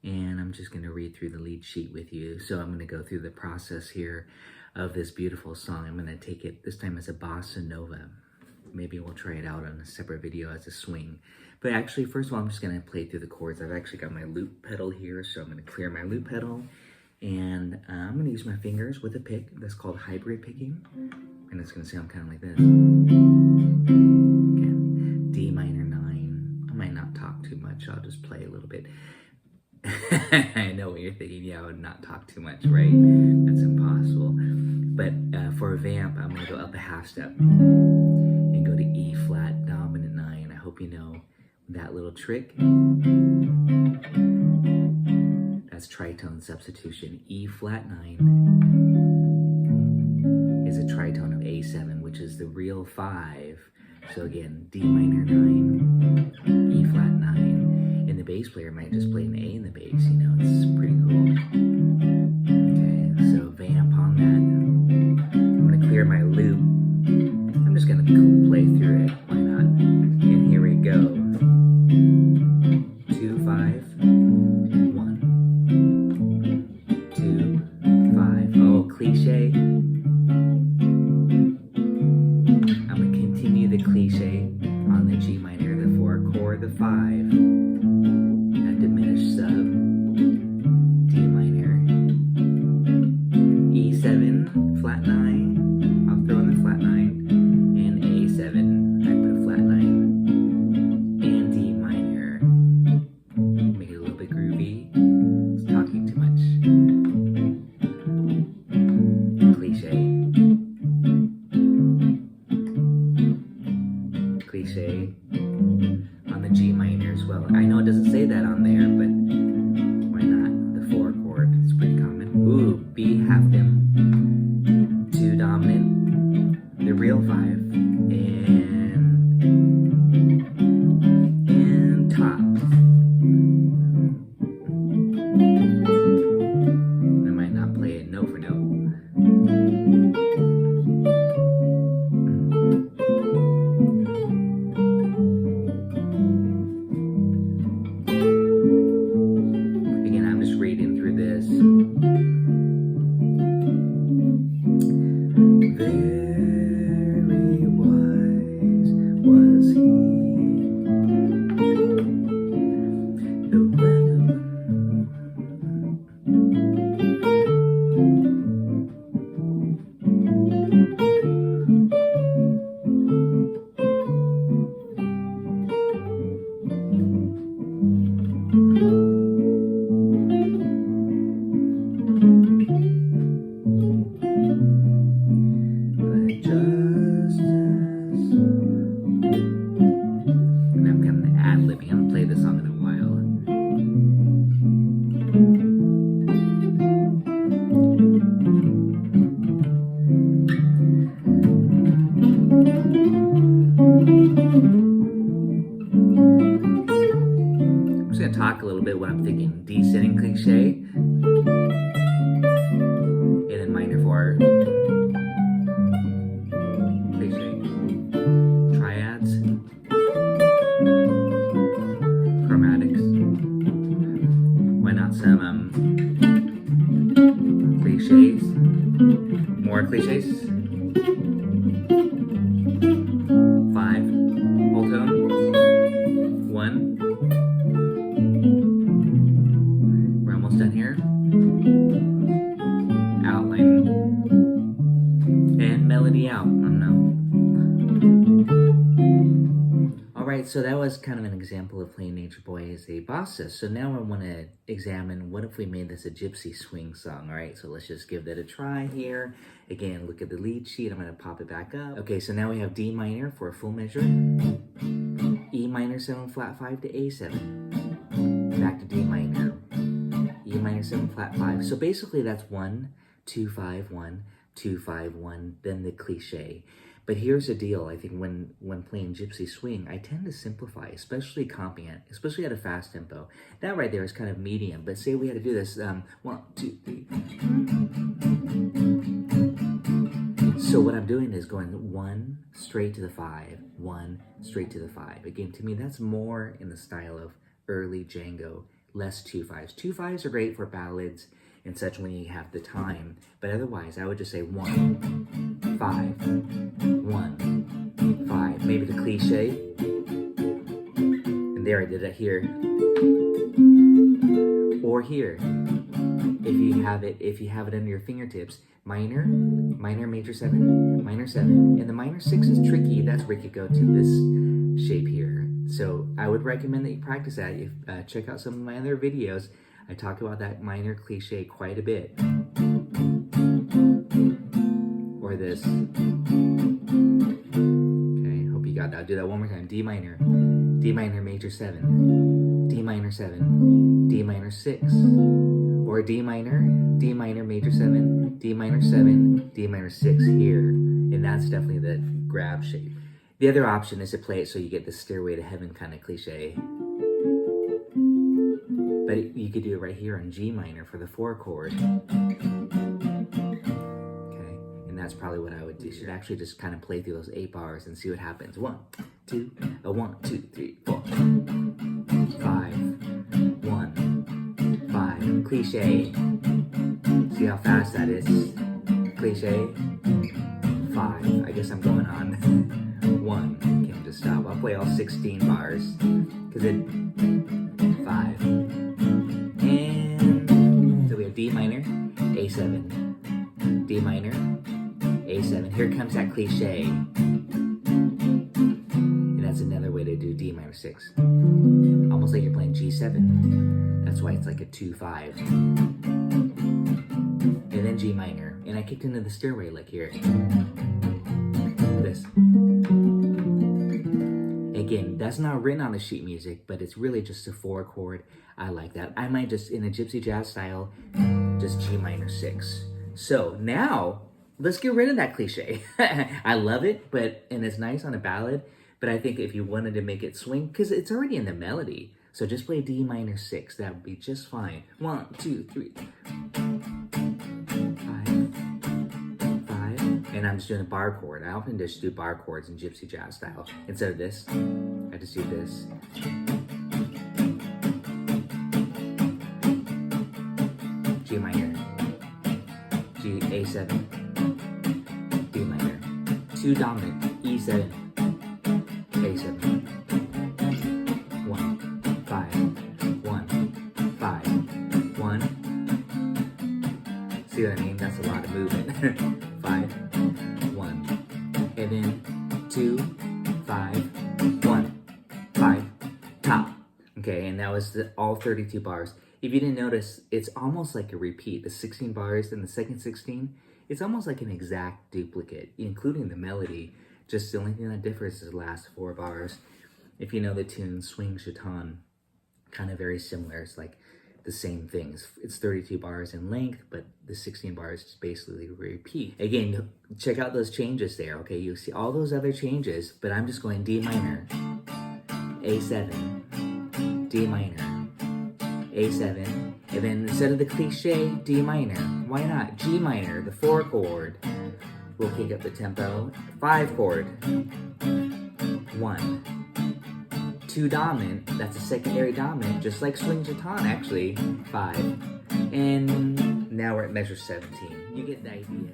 and I'm just going to read through the lead sheet with you. So I'm going to go through the process here of this beautiful song. I'm going to take it this time as a bossa nova. Maybe we'll try it out on a separate video as a swing. But actually, first of all, I'm just going to play through the chords. I've actually got my loop pedal here, so I'm going to clear my loop pedal. And I'm going to use my fingers with a pick. That's called hybrid picking. And it's going to sound kind of like this. Again, D minor 9. I might not talk too much. I'll just play a little bit. I know what you're thinking. Yeah, I would not talk too much, right? That's impossible. But for a vamp, I'm going to go up a half step and go to E flat dominant 9. I hope you know that little trick. That's tritone substitution. E flat 9 is a tritone of A7, which is the real 5. So again, D minor 9, E flat 9. And the bass player might just play an A in the bass, you know, it's pretty cool. Okay, so vamp on that. I'm gonna clear my loop. I'm just gonna play through it, why not? And here we go. 2, 5, 1, 2, 5. Oh, cliche. I'm gonna continue the cliche on the G minor, the 4 chord, the 5, that diminished sub, D minor, E7, flat 9, I'll throw in the flat 9, and A7, I put a flat 9, and D minor, make it a little bit groovy, it's talking too much, cliche. Cliche on the G minor as well. I know it doesn't say that on there, but why not? The 4 chord, it's pretty common. Ooh, B half dim, 2 dominant, the real 5, and top. I might not play it note for note. Very wise was he, the and I'm kind of ad-libbing. I'm gonna play this song in a while. I'm just gonna talk a little bit what I'm thinking. Descending cliche, and then minor 4. Triads, chromatics, why not some cliches, more cliches, 5, whole tone, 1, we're almost done here, outline, and melody out, I don't know. Alright, so that was kind of an example of playing Nature Boy as a bossa. So now I want to examine what if we made this a gypsy swing song. Alright, so let's just give that a try here. Again, look at the lead sheet. I'm going to pop it back up. Okay, so now we have D minor for a full measure. E minor 7 flat 5 to A7. Back to D minor. E minor 7 flat 5. So basically that's 1, 2, 5, 1, 2, 5, 1, then the cliche. But here's the deal, I think when playing gypsy swing, I tend to simplify, especially comping it, especially at a fast tempo. That right there is kind of medium, but say we had to do this, 1, 2, 3. So what I'm doing is going 1 straight to the 5, 1 straight to the 5. Again, to me, that's more in the style of early Django less 2/5s. 2/5s are great for ballads and such when you have the time, but otherwise I would just say 1, 5, 1, 5. Maybe the cliche. And there I did it here. Or here. If you have it under your fingertips, minor, major 7, minor 7, and the minor 6 is tricky. That's where you could go to this shape here. So I would recommend that you practice that. Check out some of my other videos. I talk about that minor cliche quite a bit. Or this. Okay, hope you got that. I'll do that one more time. D minor, major 7, D minor 7, D minor 6. Or D minor, major 7, D minor 7, D minor 6 here. And that's definitely the grab shape. The other option is to play it so you get the Stairway to Heaven kind of cliche. But you could do it right here on G minor for the 4 chord. Okay, and that's probably what I would do. You should actually just kind of play through those 8 bars and see what happens. 1, 2, 1, 2, 3, 4, 5, 1, 5. Cliche. See how fast that is? Cliche. 5. I guess I'm going on 1. Can't just stop. I'll play all 16 bars. Because it 5. And so we have D minor, A7. D minor, A7. Here comes that cliche. And that's another way to do D minor 6. Almost like you're playing G7. That's why it's like a 2/5. And then G minor. And I kicked into the Stairway like here. This. Again, that's not written on the sheet music, but it's really just a 4 chord. I like that. I might just, in a gypsy jazz style, just G minor 6. So now, let's get rid of that cliche. I love it, and it's nice on a ballad, but I think if you wanted to make it swing, because it's already in the melody, so just play D minor 6. That would be just fine. 1, 2, 3. 5. And I'm just doing a bar chord. I often just do bar chords in gypsy jazz style. Instead of this, I just do this. G minor, G, A7, D minor, 2 dominant, E7, A7, 1, 5, 1, 5, 1. See what I mean? That's a lot of movement. 5, 1, and then 2, 5, 1, 5, top. Okay, and that was all 32 bars. If you didn't notice, it's almost like a repeat. The 16 bars and the second 16, it's almost like an exact duplicate, including the melody. Just the only thing that differs is the last 4 bars. If you know the tune Swing Chaton, kind of very similar. It's like the same things. It's 32 bars in length, but the 16 bars just basically repeat. Again, check out those changes there, okay? You see all those other changes, but I'm just going D minor, A7, D minor, A7, and then instead of the cliche D minor, why not G minor, the 4 chord? We'll kick up the tempo. 5 chord, 1, 2 dominant, that's a secondary dominant, just like Swing Chaton actually, 5. And now we're at measure 17. You get the idea.